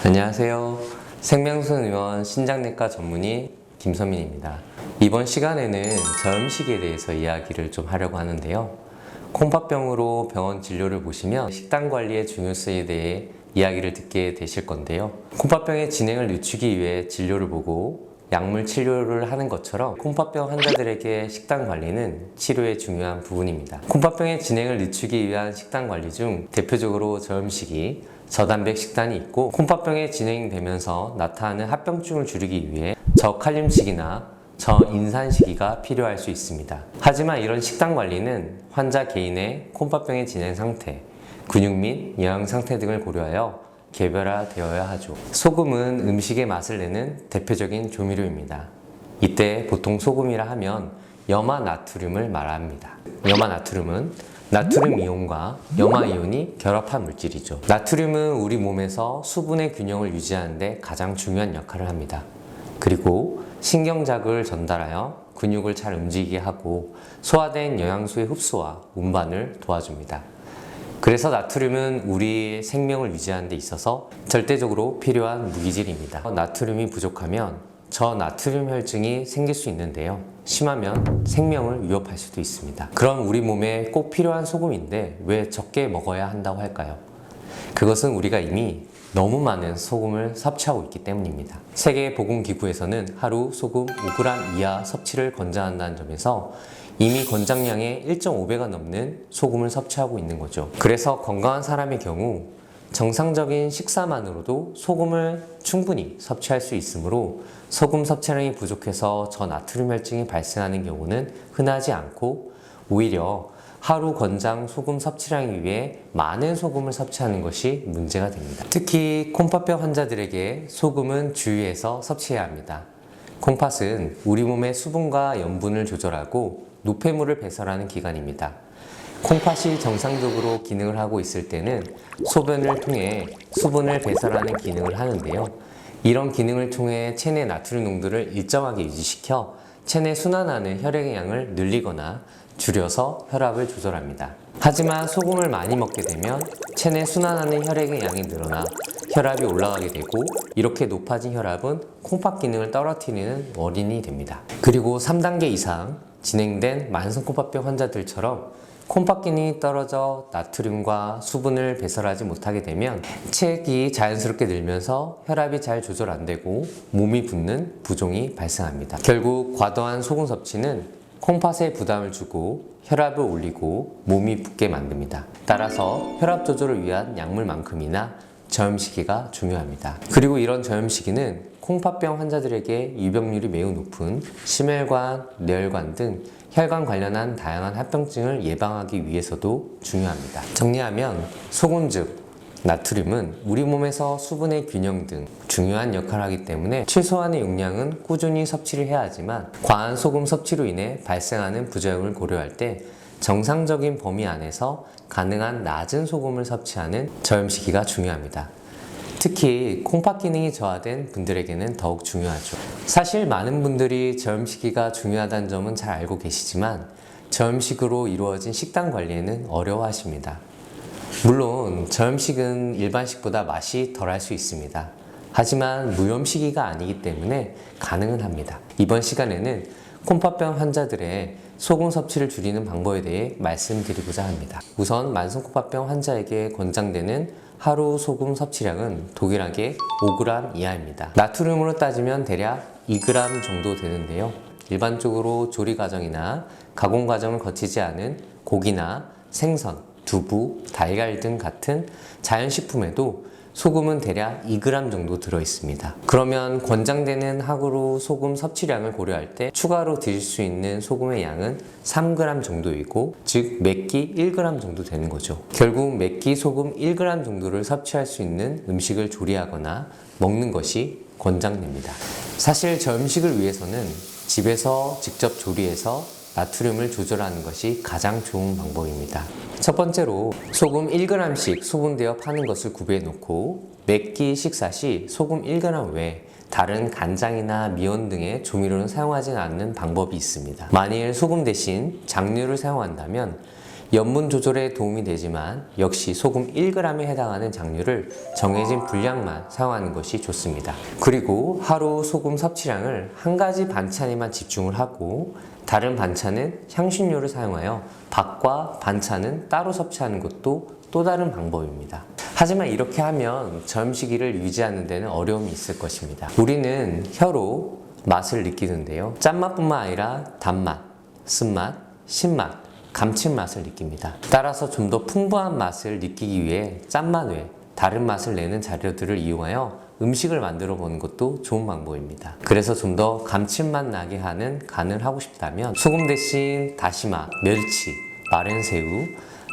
안녕하세요. 생명순 의원 신장내과 전문의 김선민입니다. 이번 시간에는 저염식에 대해서 이야기를 좀 하려고 하는데요. 콩팥병으로 병원 진료를 보시면 식단 관리의 중요성에 대해 이야기를 듣게 되실 건데요. 콩팥병의 진행을 늦추기 위해 진료를 보고 약물 치료를 하는 것처럼 콩팥병 환자들에게 식단 관리는 치료의 중요한 부분입니다. 콩팥병의 진행을 늦추기 위한 식단 관리 중 대표적으로 저염식이 저단백 식단이 있고, 콩팥병이 진행되면서 나타나는 합병증을 줄이기 위해 저칼륨식이나 저인산식이가 필요할 수 있습니다. 하지만 이런 식단 관리는 환자 개인의 콩팥병의 진행 상태, 근육 및 영양 상태 등을 고려하여 개별화되어야 하죠. 소금은 음식의 맛을 내는 대표적인 조미료입니다. 이때 보통 소금이라 하면 염화나트륨을 말합니다. 염화나트륨은 나트륨 이온과 염화 이온이 결합한 물질이죠. 나트륨은 우리 몸에서 수분의 균형을 유지하는 데 가장 중요한 역할을 합니다. 그리고 신경자극을 전달하여 근육을 잘 움직이게 하고 소화된 영양소의 흡수와 운반을 도와줍니다. 그래서 나트륨은 우리의 생명을 유지하는 데 있어서 절대적으로 필요한 무기질입니다. 나트륨이 부족하면 저나트륨 혈증이 생길 수 있는데요. 심하면 생명을 위협할 수도 있습니다. 그럼 우리 몸에 꼭 필요한 소금인데 왜 적게 먹어야 한다고 할까요? 그것은 우리가 이미 너무 많은 소금을 섭취하고 있기 때문입니다. 세계보건기구에서는 하루 소금 5g 이하 섭취를 권장한다는 점에서 이미 권장량의 1.5배가 넘는 소금을 섭취하고 있는 거죠. 그래서 건강한 사람의 경우 정상적인 식사만으로도 소금을 충분히 섭취할 수 있으므로 소금 섭취량이 부족해서 저나트륨 혈증이 발생하는 경우는 흔하지 않고, 오히려 하루 권장 소금 섭취량에 비해 많은 소금을 섭취하는 것이 문제가 됩니다. 특히 콩팥병 환자들에게 소금은 주의해서 섭취해야 합니다. 콩팥은 우리 몸의 수분과 염분을 조절하고 노폐물을 배설하는 기관입니다. 콩팥이 정상적으로 기능을 하고 있을 때는 소변을 통해 수분을 배설하는 기능을 하는데요. 이런 기능을 통해 체내 나트륨 농도를 일정하게 유지시켜 체내 순환하는 혈액의 양을 늘리거나 줄여서 혈압을 조절합니다. 하지만 소금을 많이 먹게 되면 체내 순환하는 혈액의 양이 늘어나 혈압이 올라가게 되고, 이렇게 높아진 혈압은 콩팥 기능을 떨어뜨리는 원인이 됩니다. 그리고 3단계 이상 진행된 만성 콩팥병 환자들처럼 콩팥 기능이 떨어져 나트륨과 수분을 배설하지 못하게 되면 체액이 자연스럽게 늘면서 혈압이 잘 조절 안 되고 몸이 붓는 부종이 발생합니다. 결국 과도한 소금 섭취는 콩팥에 부담을 주고 혈압을 올리고 몸이 붓게 만듭니다. 따라서 혈압 조절을 위한 약물만큼이나 저염식이가 중요합니다. 그리고 이런 저염식이는 콩팥병 환자들에게 유병률이 매우 높은 심혈관, 뇌혈관 등 혈관 관련한 다양한 합병증을 예방하기 위해서도 중요합니다. 정리하면 소금 즉 나트륨은 우리 몸에서 수분의 균형 등 중요한 역할을 하기 때문에 최소한의 용량은 꾸준히 섭취를 해야 하지만, 과한 소금 섭취로 인해 발생하는 부작용을 고려할 때 정상적인 범위 안에서 가능한 낮은 소금을 섭취하는 저염식이가 중요합니다. 특히 콩팥 기능이 저하된 분들에게는 더욱 중요하죠. 사실 많은 분들이 저염식이가 중요하다는 점은 잘 알고 계시지만 저염식으로 이루어진 식단 관리에는 어려워하십니다. 물론 저염식은 일반식보다 맛이 덜할 수 있습니다. 하지만 무염식이가 아니기 때문에 가능은 합니다. 이번 시간에는 콩팥병 환자들의 소금 섭취를 줄이는 방법에 대해 말씀드리고자 합니다. 우선 만성 콩팥병 환자에게 권장되는 하루 소금 섭취량은 동일하게 5g 이하입니다. 나트륨으로 따지면 대략 2g 정도 되는데요. 일반적으로 조리 과정이나 가공 과정을 거치지 않은 고기나 생선, 두부, 달걀 등 같은 자연식품에도 소금은 대략 2g 정도 들어있습니다. 그러면 권장되는 하루 소금 섭취량을 고려할 때 추가로 드실 수 있는 소금의 양은 3g 정도이고, 즉 매끼 1g 정도 되는 거죠. 결국 매끼 소금 1g 정도를 섭취할 수 있는 음식을 조리하거나 먹는 것이 권장됩니다. 사실 저음식을 위해서는 집에서 직접 조리해서 나트륨을 조절하는 것이 가장 좋은 방법입니다. 첫 번째로 소금 1g씩 소분되어 파는 것을 구비해 놓고 매끼 식사 시 소금 1g 외에 다른 간장이나 미원 등의 조미료는 사용하지 않는 방법이 있습니다. 만일 소금 대신 장류를 사용한다면 염분 조절에 도움이 되지만 역시 소금 1g에 해당하는 장류를 정해진 분량만 사용하는 것이 좋습니다. 그리고 하루 소금 섭취량을 한 가지 반찬에만 집중을 하고 다른 반찬은 향신료를 사용하여 밥과 반찬은 따로 섭취하는 것도 또 다른 방법입니다. 하지만 이렇게 하면 저염식이를 유지하는 데는 어려움이 있을 것입니다. 우리는 혀로 맛을 느끼는데요. 짠맛뿐만 아니라 단맛, 쓴맛, 신맛, 감칠맛을 느낍니다. 따라서 좀 더 풍부한 맛을 느끼기 위해 짠맛 외 다른 맛을 내는 자료들을 이용하여 음식을 만들어 보는 것도 좋은 방법입니다. 그래서 좀 더 감칠맛 나게 하는 간을 하고 싶다면 소금 대신 다시마, 멸치, 마른 새우,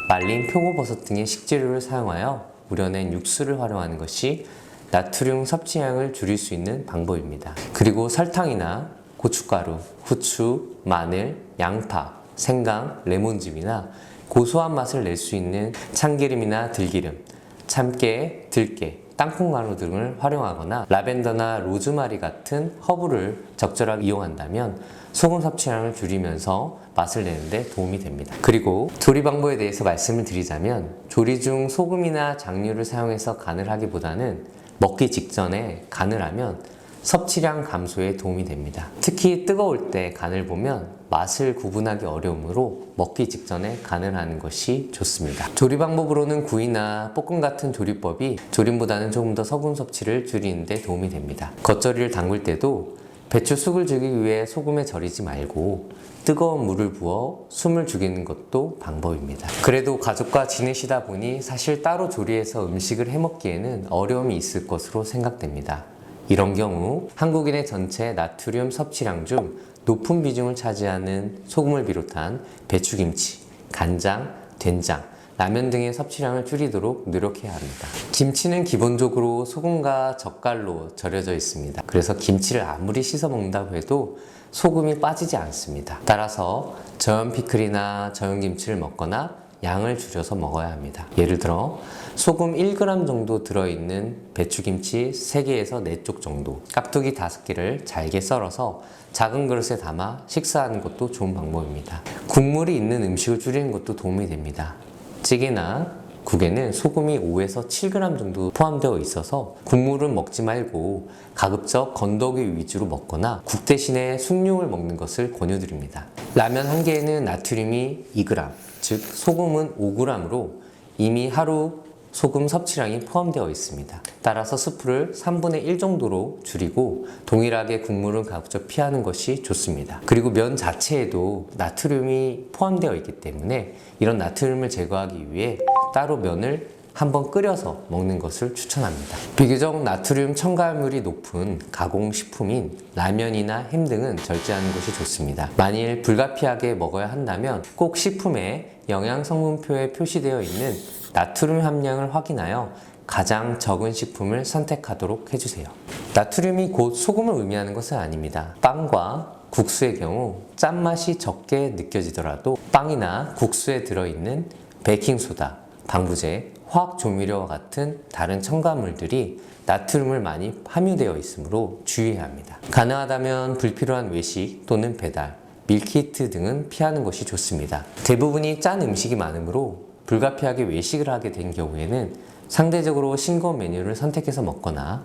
말린 표고버섯 등의 식재료를 사용하여 우려낸 육수를 활용하는 것이 나트륨 섭취량을 줄일 수 있는 방법입니다. 그리고 설탕이나 고춧가루, 후추, 마늘, 양파, 생강, 레몬즙이나 고소한 맛을 낼 수 있는 참기름이나 들기름, 참깨, 들깨, 땅콩가루 등을 활용하거나 라벤더나 로즈마리 같은 허브를 적절하게 이용한다면 소금 섭취량을 줄이면서 맛을 내는데 도움이 됩니다. 그리고 조리 방법에 대해서 말씀을 드리자면 조리 중 소금이나 장류를 사용해서 간을 하기보다는 먹기 직전에 간을 하면 섭취량 감소에 도움이 됩니다. 특히 뜨거울 때 간을 보면 맛을 구분하기 어려우므로 먹기 직전에 간을 하는 것이 좋습니다. 조리 방법으로는 구이나 볶음 같은 조리법이 조림보다는 조금 더 소금 섭취를 줄이는 데 도움이 됩니다. 겉절이를 담글 때도 배추숙을 즐기기 위해 소금에 절이지 말고 뜨거운 물을 부어 숨을 죽이는 것도 방법입니다. 그래도 가족과 지내시다 보니 사실 따로 조리해서 음식을 해먹기에는 어려움이 있을 것으로 생각됩니다. 이런 경우 한국인의 전체 나트륨 섭취량 중 높은 비중을 차지하는 소금을 비롯한 배추김치, 간장, 된장, 라면 등의 섭취량을 줄이도록 노력해야 합니다. 김치는 기본적으로 소금과 젓갈로 절여져 있습니다. 그래서 김치를 아무리 씻어 먹는다고 해도 소금이 빠지지 않습니다. 따라서 저염 피클이나 저염 김치를 먹거나 양을 줄여서 먹어야 합니다. 예를 들어 소금 1g 정도 들어있는 배추김치 3개에서 4쪽 정도, 깍두기 5개를 잘게 썰어서 작은 그릇에 담아 식사하는 것도 좋은 방법입니다. 국물이 있는 음식을 줄이는 것도 도움이 됩니다. 찌개나 국에는 소금이 5에서 7g 정도 포함되어 있어서 국물은 먹지 말고 가급적 건더기 위주로 먹거나 국 대신에 숭늉을 먹는 것을 권유드립니다. 라면 한 개에는 나트륨이 2g, 즉 소금은 5g으로 이미 하루 소금 섭취량이 포함되어 있습니다. 따라서 스프를 3분의 1 정도로 줄이고 동일하게 국물은 가급적 피하는 것이 좋습니다. 그리고 면 자체에도 나트륨이 포함되어 있기 때문에 이런 나트륨을 제거하기 위해 따로 면을 한번 끓여서 먹는 것을 추천합니다. 비교적 나트륨 첨가물이 높은 가공식품인 라면이나 햄 등은 절제하는 것이 좋습니다. 만일 불가피하게 먹어야 한다면 꼭 식품에 영양성분표에 표시되어 있는 나트륨 함량을 확인하여 가장 적은 식품을 선택하도록 해주세요. 나트륨이 곧 소금을 의미하는 것은 아닙니다. 빵과 국수의 경우 짠맛이 적게 느껴지더라도 빵이나 국수에 들어있는 베이킹소다, 방부제, 화학조미료와 같은 다른 첨가물들이 나트륨을 많이 함유되어 있으므로 주의해야 합니다. 가능하다면 불필요한 외식 또는 배달, 밀키트 등은 피하는 것이 좋습니다. 대부분이 짠 음식이 많으므로 불가피하게 외식을 하게 된 경우에는 상대적으로 싱거운 메뉴를 선택해서 먹거나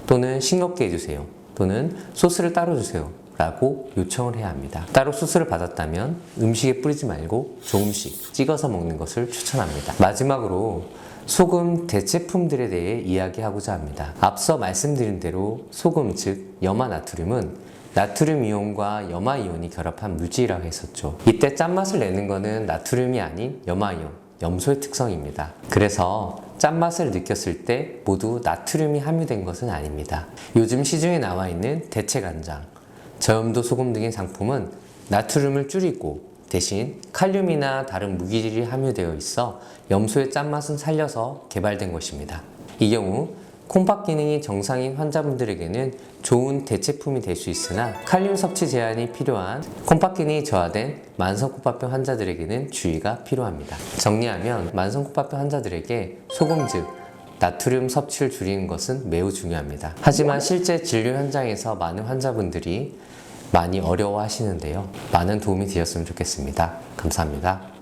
또는 싱겁게 해주세요 또는 소스를 따로 주세요 라고 요청을 해야 합니다. 따로 소스를 받았다면 음식에 뿌리지 말고 조금씩 찍어서 먹는 것을 추천합니다. 마지막으로 소금 대체품들에 대해 이야기하고자 합니다. 앞서 말씀드린 대로 소금 즉 염화나트륨은 나트륨 이온과 염화 이온이 결합한 물질이라고 했었죠. 이때 짠맛을 내는 것은 나트륨이 아닌 염화 이온, 염소의 특성입니다. 그래서 짠맛을 느꼈을 때 모두 나트륨이 함유된 것은 아닙니다. 요즘 시중에 나와 있는 대체 간장, 저염도 소금 등의 상품은 나트륨을 줄이고 대신 칼륨이나 다른 무기질이 함유되어 있어 염소의 짠맛은 살려서 개발된 것입니다. 이 경우 콩팥 기능이 정상인 환자분들에게는 좋은 대체품이 될 수 있으나 칼륨 섭취 제한이 필요한 콩팥 기능이 저하된 만성콩팥병 환자들에게는 주의가 필요합니다. 정리하면 만성콩팥병 환자들에게 소금 즉 나트륨 섭취를 줄이는 것은 매우 중요합니다. 하지만 실제 진료 현장에서 많은 환자분들이 많이 어려워 하시는데요. 많은 도움이 되었으면 좋겠습니다. 감사합니다.